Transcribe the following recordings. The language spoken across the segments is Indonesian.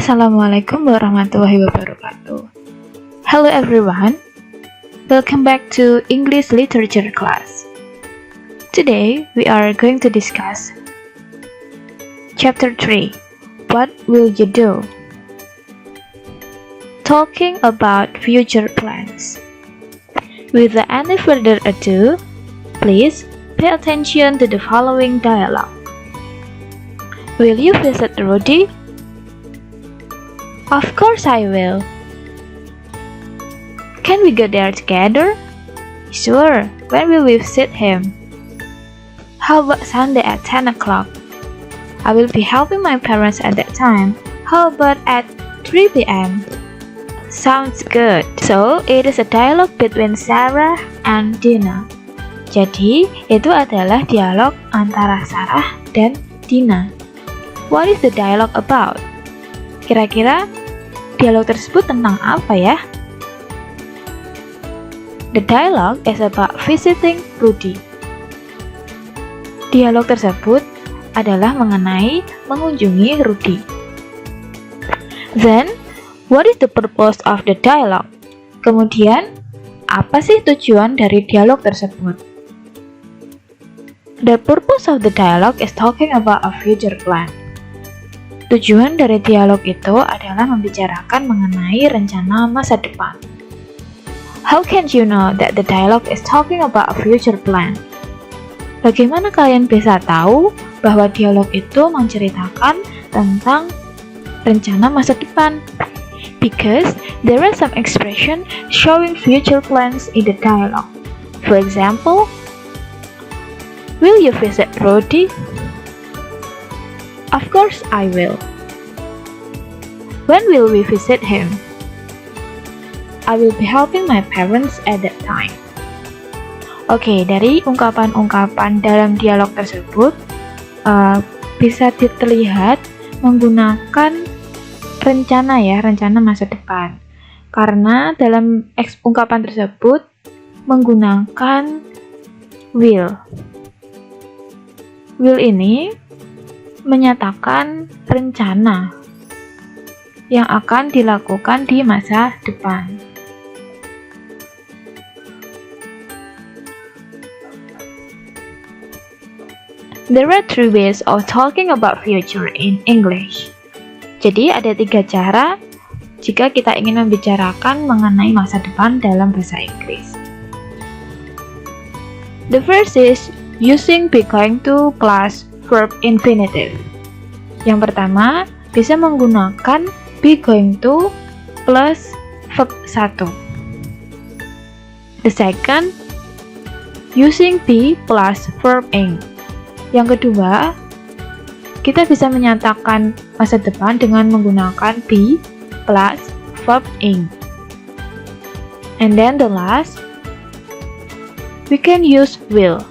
Assalamualaikum warahmatullahi wabarakatuh. Hello everyone, welcome back to English Literature class. Today we are going to discuss Chapter 3, What Will You Do? Talking about future plans. Without any further ado, please pay attention to the following dialogue. Will you visit Rudy? Of course I will. Can we go there together? Sure. When will we visit him? How about Sunday at 10 o'clock? I will be helping my parents at that time. How about at 3 p.m.? Sounds good. So, it is a dialogue between Sarah and Dina. Jadi, itu adalah dialog antara Sarah dan Dina. What is the dialogue about? Kira-kira dialog tersebut tentang apa ya? The dialogue is about visiting Rudy. Dialog tersebut adalah mengenai mengunjungi Rudy. Then, what is the purpose of the dialogue? Kemudian, apa sih tujuan dari dialog tersebut? The purpose of the dialogue is talking about a future plan. Tujuan dari dialog itu adalah membicarakan mengenai rencana masa depan. How can you know that the dialogue is talking about a future plan? Bagaimana kalian bisa tahu bahwa dialog itu menceritakan tentang rencana masa depan? Because there are some expression showing future plans in the dialogue. For example, will you visit Rudy? Of course I will. When will we visit him? I will be helping my parents at that time. Oke, dari ungkapan-ungkapan dalam dialog tersebut bisa terlihat menggunakan rencana masa depan. Karena dalam ungkapan tersebut menggunakan will. Will ini menyatakan rencana yang akan dilakukan di masa depan. There are three ways of talking about future in English. Jadi ada 3 cara jika kita ingin membicarakan mengenai masa depan dalam bahasa Inggris. The first is using be going to plus verb infinitive. Yang pertama, bisa menggunakan be going to plus verb 1. The second, using be plus verb ing. Yang kedua, kita bisa menyatakan masa depan dengan menggunakan be plus verb ing. And then the last, we can use will.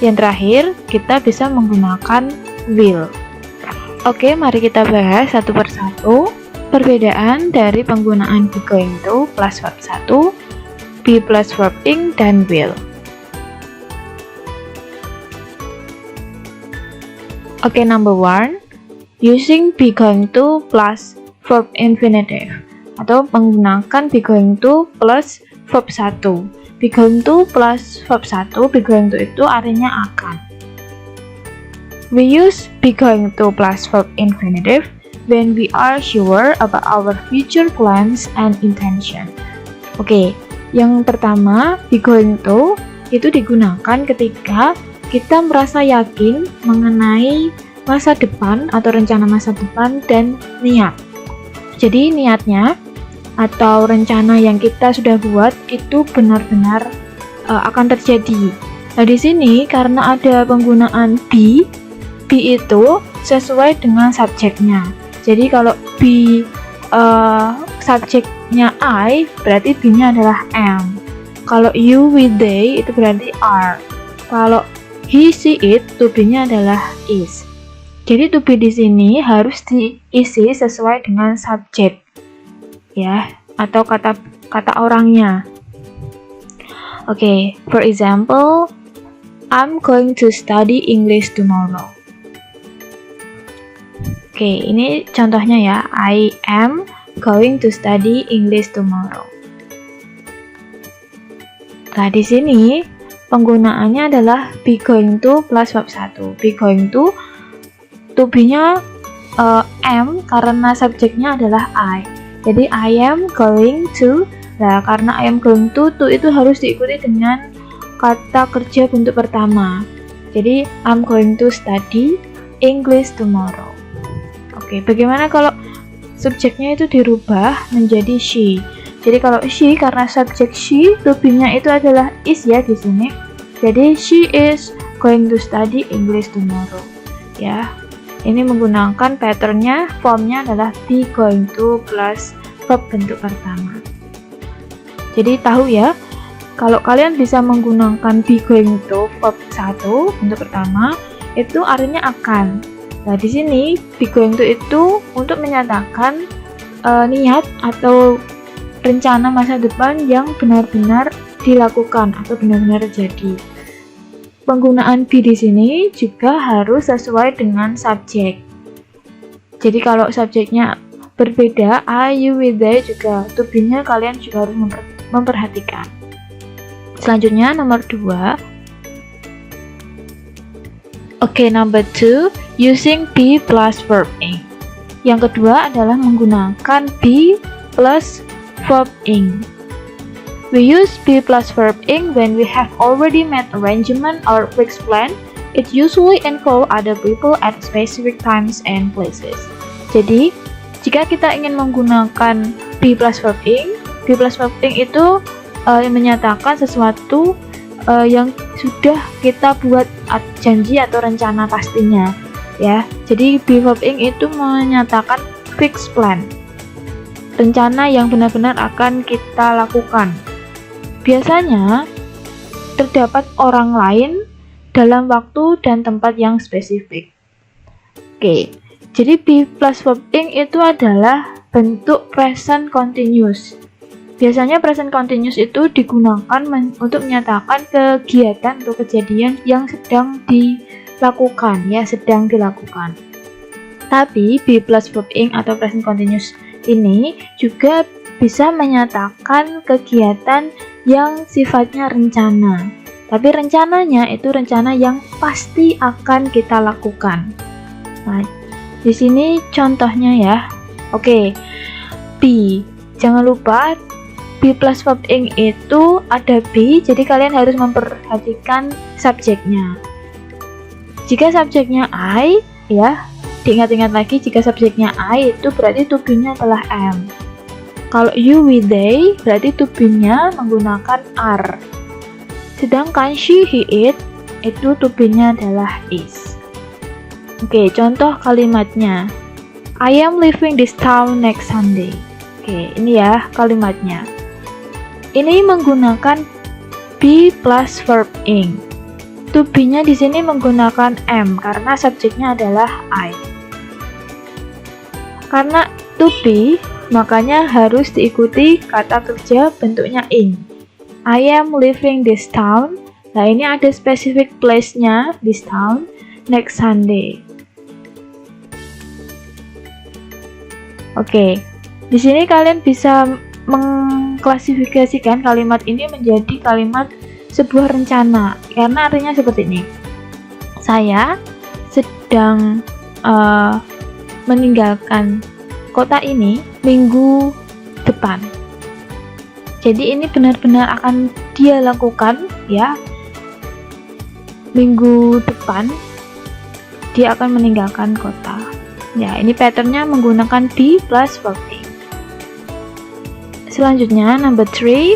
Yang terakhir, kita bisa menggunakan will. Oke, mari kita bahas satu persatu perbedaan dari penggunaan be going to plus verb 1, be plus verb ing, dan will. Oke, number 1, using be going to plus verb infinitive atau menggunakan be going to plus verb 1. Be going to plus verb 1, be going to itu artinya akan. We use be going to plus verb infinitive when we are sure about our future plans and intention. Oke, yang pertama, be going to itu digunakan ketika kita merasa yakin mengenai masa depan atau rencana masa depan dan niat. Jadi niatnya atau rencana yang kita sudah buat itu benar-benar akan terjadi. Nah, di sini karena ada penggunaan be itu sesuai dengan subjeknya. Jadi kalau be subjeknya I, berarti be-nya adalah am. Kalau you, we, they itu berarti are. Kalau he, she, it, to be-nya adalah is. Jadi to be di sini harus diisi sesuai dengan subjek. Ya, atau kata orangnya. Okay, for example, I'm going to study English tomorrow. Oke, ini contohnya ya. I am going to study English tomorrow. Nah, di sini penggunaannya adalah be going to plus verb 1. Be going to be-nya am karena subjeknya adalah I. Jadi I am going to. Nah, karena I am going to itu harus diikuti dengan kata kerja bentuk pertama. Jadi I'm going to study English tomorrow. Oke, bagaimana kalau subjeknya itu dirubah menjadi she? Jadi kalau she karena subjek she, to be-nya itu adalah is ya di sini. Jadi she is going to study English tomorrow. Ya. Ini menggunakan patternnya, formnya adalah be going to plus verb bentuk pertama. Jadi tahu ya, kalau kalian bisa menggunakan be going to verb 1 bentuk pertama, itu artinya akan. Nah, di sini be going to itu untuk menyatakan niat atau rencana masa depan yang benar-benar dilakukan atau benar-benar terjadi. Penggunaan be di sini juga harus sesuai dengan subjek. Jadi kalau subjeknya berbeda, I, you, we, they juga to be-nya kalian juga harus memperhatikan. Selanjutnya nomor 2. Oke, number 2, using be plus verb ing. Yang kedua adalah menggunakan be plus verb ing. We use be plus verb ing when we have already made arrangement or fixed plan. It usually involve other people at specific times and places. Jadi, jika kita ingin menggunakan be plus verb ing itu menyatakan sesuatu yang sudah kita buat janji atau rencana pastinya ya. Jadi be verb ing itu menyatakan fixed plan, rencana yang benar-benar akan kita lakukan. Biasanya terdapat orang lain dalam waktu dan tempat yang spesifik. Oke, jadi be plus verb ing itu adalah bentuk present continuous. Biasanya present continuous itu digunakan untuk menyatakan kegiatan atau kejadian yang sedang dilakukan ya, sedang dilakukan. Tapi be plus verb ing atau present continuous ini juga bisa menyatakan kegiatan yang sifatnya rencana. Tapi rencananya itu rencana yang pasti akan kita lakukan. Nah, di sini contohnya ya. Oke. Be. Jangan lupa be plus verb ing itu ada be, jadi kalian harus memperhatikan subjeknya. Jika subjeknya I, ya, diingat-ingat lagi jika subjeknya I itu berarti to be-nya adalah am. Kalau you, we, they, berarti to be-nya menggunakan are. Sedangkan she, he, it, itu to be-nya adalah is. Oke, contoh kalimatnya. I am leaving this town next Sunday. Oke, ini ya kalimatnya. Ini menggunakan be plus verb ing. To be-nya di sini menggunakan am karena subjeknya adalah I. Karena to be, makanya harus diikuti kata kerja bentuknya ing. I am leaving this town. Nah, ini ada specific place-nya, this town, next Sunday. Oke, di sini kalian bisa mengklasifikasikan kalimat ini menjadi kalimat sebuah rencana, karena artinya seperti ini. Saya sedang meninggalkan kota ini minggu depan. Jadi ini benar-benar akan dia lakukan ya. Minggu depan dia akan meninggalkan kota. Ya, ini patternnya menggunakan be plus verb ing. Selanjutnya number 3,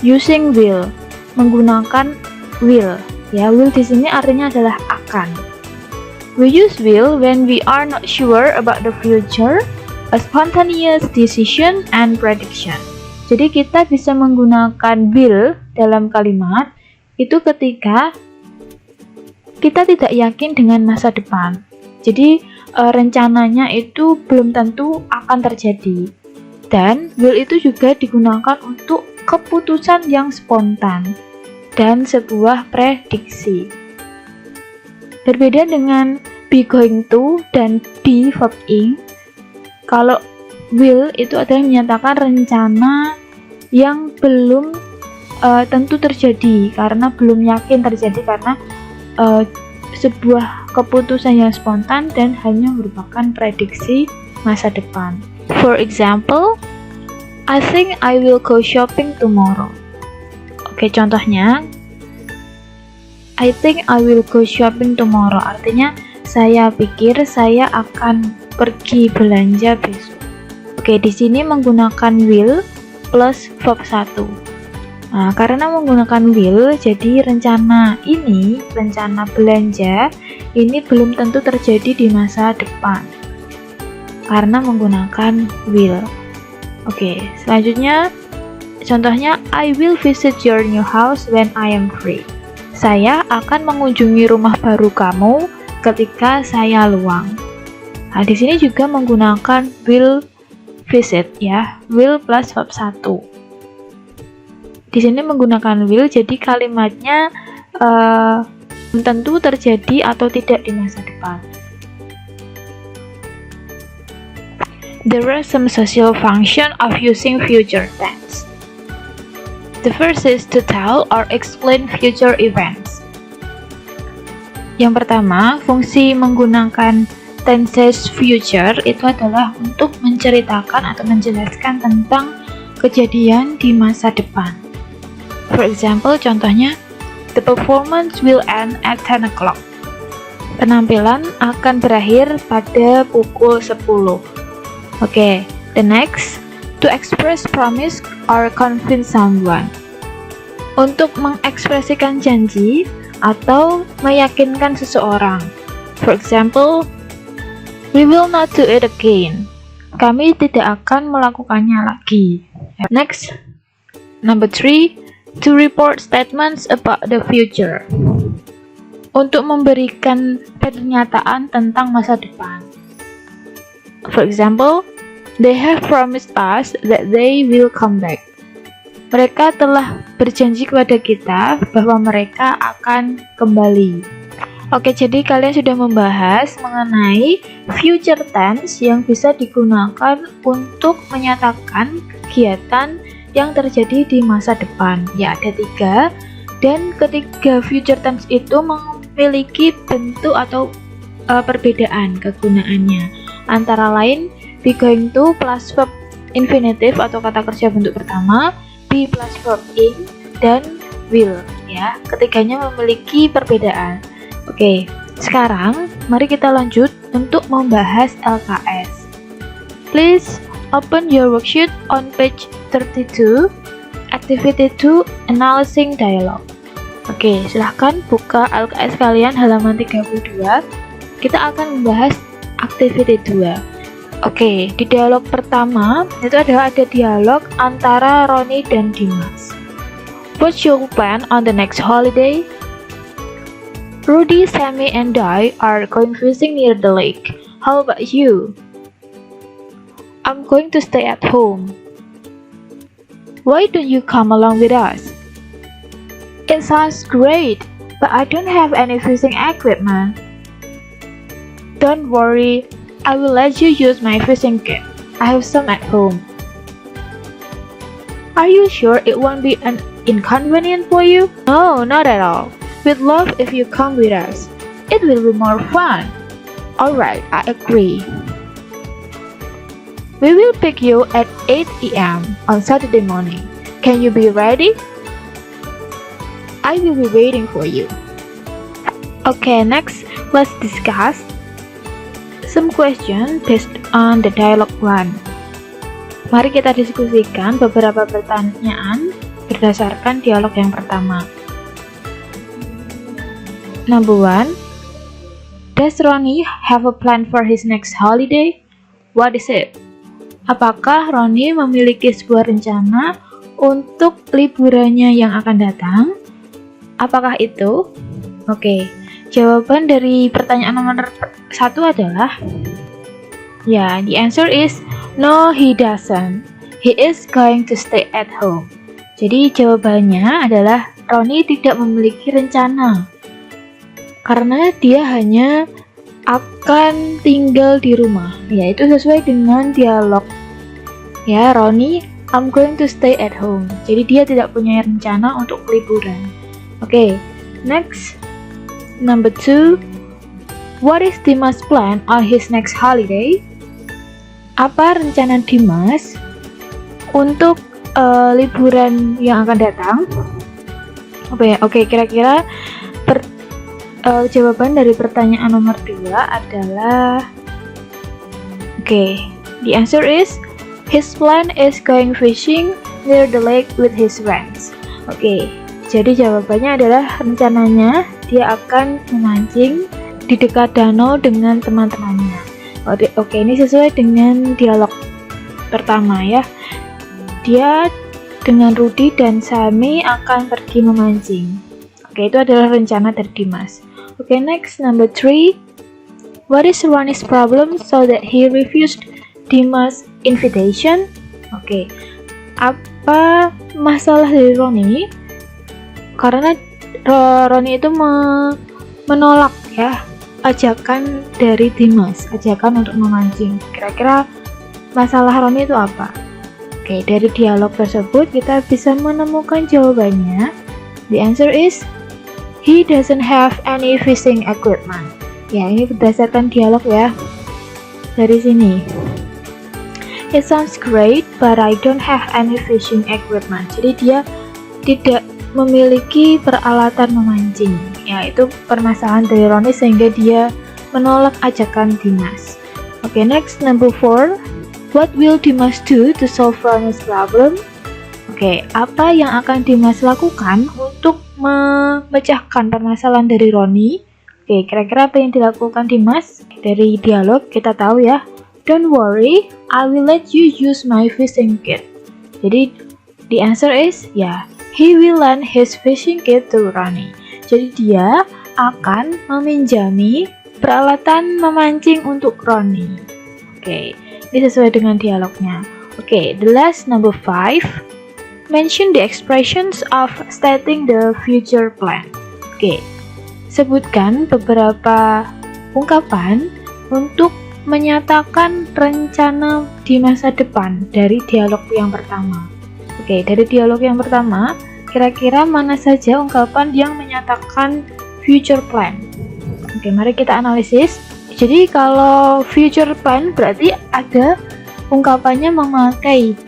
using will, menggunakan will. Ya, will di sini artinya adalah akan. We use will when we are not sure about the future, a spontaneous decision and prediction. Jadi kita bisa menggunakan will dalam kalimat itu ketika kita tidak yakin dengan masa depan. Jadi rencananya itu belum tentu akan terjadi. Dan will itu juga digunakan untuk keputusan yang spontan dan sebuah prediksi. Berbeda dengan be going to dan be verb ing. Kalau will itu adalah menyatakan rencana yang belum tentu terjadi, karena belum yakin terjadi, karena sebuah keputusan yang spontan dan hanya merupakan prediksi masa depan. For example, I think I will go shopping tomorrow. Oke, contohnya I think I will go shopping tomorrow, artinya saya pikir saya akan pergi belanja besok. Oke, di sini menggunakan will plus verb 1. Nah, karena menggunakan will, jadi rencana belanja ini belum tentu terjadi di masa depan karena menggunakan will. Oke, selanjutnya contohnya I will visit your new house when I am free. Saya akan mengunjungi rumah baru kamu ketika saya luang. Nah, di sini juga menggunakan will visit ya, will plus verb 1. Di sini menggunakan will, jadi kalimatnya tentu terjadi atau tidak di masa depan. There are some social function of using future tense. The first is to tell or explain future events. Yang pertama, fungsi menggunakan tenses future itu adalah untuk menceritakan atau menjelaskan tentang kejadian di masa depan. For example, contohnya, the performance will end at 10 o'clock. Penampilan akan berakhir pada pukul 10. Oke, the next, to express promise or convince someone. Untuk mengekspresikan janji atau meyakinkan seseorang. For example, we will not do it again. Kami tidak akan melakukannya lagi. Next, number 3, to report statements about the future. Untuk memberikan pernyataan tentang masa depan. For example, they have promised us that they will come back. Mereka telah berjanji kepada kita bahwa mereka akan kembali. Oke, jadi kalian sudah membahas mengenai future tense yang bisa digunakan untuk menyatakan kegiatan yang terjadi di masa depan. Ya, ada 3, dan ketiga future tense itu memiliki bentuk atau perbedaan kegunaannya. Antara lain, be going to plus verb infinitive atau kata kerja bentuk pertama, be plus verb ing, dan will. Ya, ketiganya memiliki perbedaan. Oke, sekarang mari kita lanjut untuk membahas LKS. Please open your worksheet on page 32, activity 2, analyzing dialogue. Oke, silahkan buka LKS kalian halaman 32. Kita akan membahas activity 2. Oke, di dialog pertama itu ada dialog antara Roni dan Dimas. What's your plan on the next holiday? Rudy, Sammy, and I are going fishing near the lake. How about you? I'm going to stay at home. Why don't you come along with us? It sounds great, but I don't have any fishing equipment. Don't worry, I will let you use my fishing kit. I have some at home. Are you sure it won't be an inconvenience for you? No, not at all. We'd love if you come with us. It will be more fun. Alright, I agree. We will pick you at 8 a.m. on Saturday morning. Can you be ready? I will be waiting for you. Okay, next, let's discuss some questions based on the dialogue 1. Mari kita diskusikan beberapa pertanyaan berdasarkan dialog yang pertama. Number 1, does Ronnie have a plan for his next holiday? What is it? Apakah Roni memiliki sebuah rencana untuk liburannya yang akan datang? Apakah itu? Oke, jawaban dari pertanyaan nomor 1 adalah ya, the answer is no, he doesn't. He is going to stay at home. Jadi jawabannya adalah Roni tidak memiliki rencana karena dia hanya akan tinggal di rumah. Ya, itu sesuai dengan dialog. Ya, Ronnie, I'm going to stay at home. Jadi dia tidak punya rencana untuk liburan. Oke, next. Number 2. What is Dimas' plan on his next holiday? Apa rencana Dimas untuk liburan yang akan datang? Oke, kira-kira jawaban dari pertanyaan nomor 2 adalah the answer is his plan is going fishing near the lake with his friends. Jadi jawabannya adalah rencananya dia akan memancing di dekat danau dengan teman-temannya. Ini sesuai dengan dialog pertama ya. Dia dengan Rudy dan Sami akan pergi memancing. Itu adalah rencana dari Dimas. Next, number 3. What is Ronnie's problem so that he refused Dimas' invitation? Apa masalah dari Ronnie? Karena Ronnie itu menolak ya ajakan dari Dimas, ajakan untuk memancing. Kira-kira masalah Ronnie itu apa? Dari dialog tersebut kita bisa menemukan jawabannya. The answer is he doesn't have any fishing equipment. Ya, ini berdasarkan dialog ya. Dari sini. It sounds great, but I don't have any fishing equipment. Jadi dia tidak memiliki peralatan memancing. Ya, itu permasalahan dari Ronnie sehingga dia menolak ajakan Dimas. Next, number 4. What will Dimas do to solve Ronnie's problem? Apa yang akan Dimas lakukan untuk memecahkan permasalahan dari Ronnie? Kira-kira apa yang dilakukan Dimas? Dari dialog kita tahu ya. Don't worry, I will let you use my fishing kit. Jadi the answer is he will lend his fishing kit to Ronnie. Jadi dia akan meminjami peralatan memancing untuk Ronnie. Ini sesuai dengan dialognya. The last, number 5. Mention the expressions of stating the future plan. Sebutkan beberapa ungkapan untuk menyatakan rencana di masa depan dari dialog yang pertama. Dari dialog yang pertama, kira-kira mana saja ungkapan yang menyatakan future plan? Mari kita analisis. Jadi kalau future plan berarti ada ungkapannya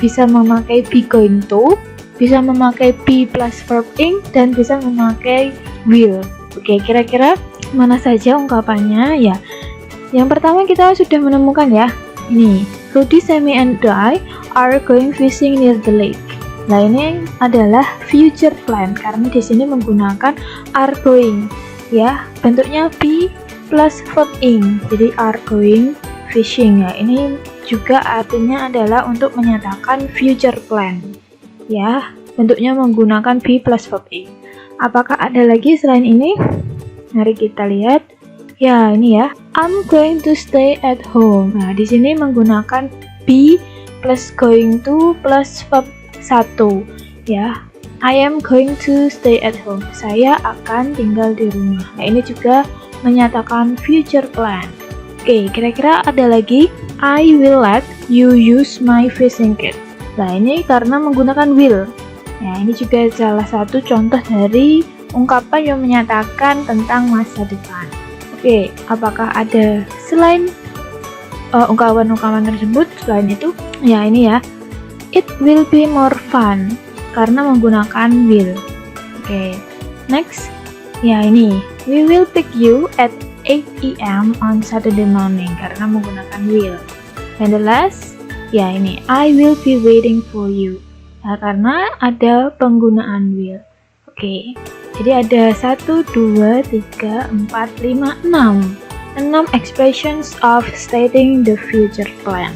bisa memakai be going to, bisa memakai be plus verb ing, dan bisa memakai will. Kira-kira mana saja ungkapannya ya? Yang pertama kita sudah menemukan ya. Ini, Rudy, Sami, and I are going fishing near the lake. Nah, ini adalah future plan karena di sini menggunakan are going ya. Bentuknya be plus verb ing. Jadi are going fishing ya. Ini juga artinya adalah untuk menyatakan future plan. Ya, bentuknya menggunakan be plus verb ing. Apakah ada lagi selain ini? Mari kita lihat. Ya, ini ya. I'm going to stay at home. Nah, di sini menggunakan be plus going to plus verb 1. Ya. I am going to stay at home. Saya akan tinggal di rumah. Nah, ini juga menyatakan future plan. Kira-kira ada lagi? I will let you use my fishing kit. Nah, ini karena menggunakan will. Ya, ini juga salah satu contoh dari ungkapan yang menyatakan tentang masa depan. Apakah ada selain ungkapan-ungkapan tersebut? Selain itu, ya ini ya. It will be more fun karena menggunakan will. Next. Ya ini. We will pick you at 8 AM on Saturday morning karena menggunakan will. And the last, ya ini. I will be waiting for you. Nah, karena ada penggunaan will. Jadi ada 1, 2, 3, 4, 5, 6 expressions of stating the future plan.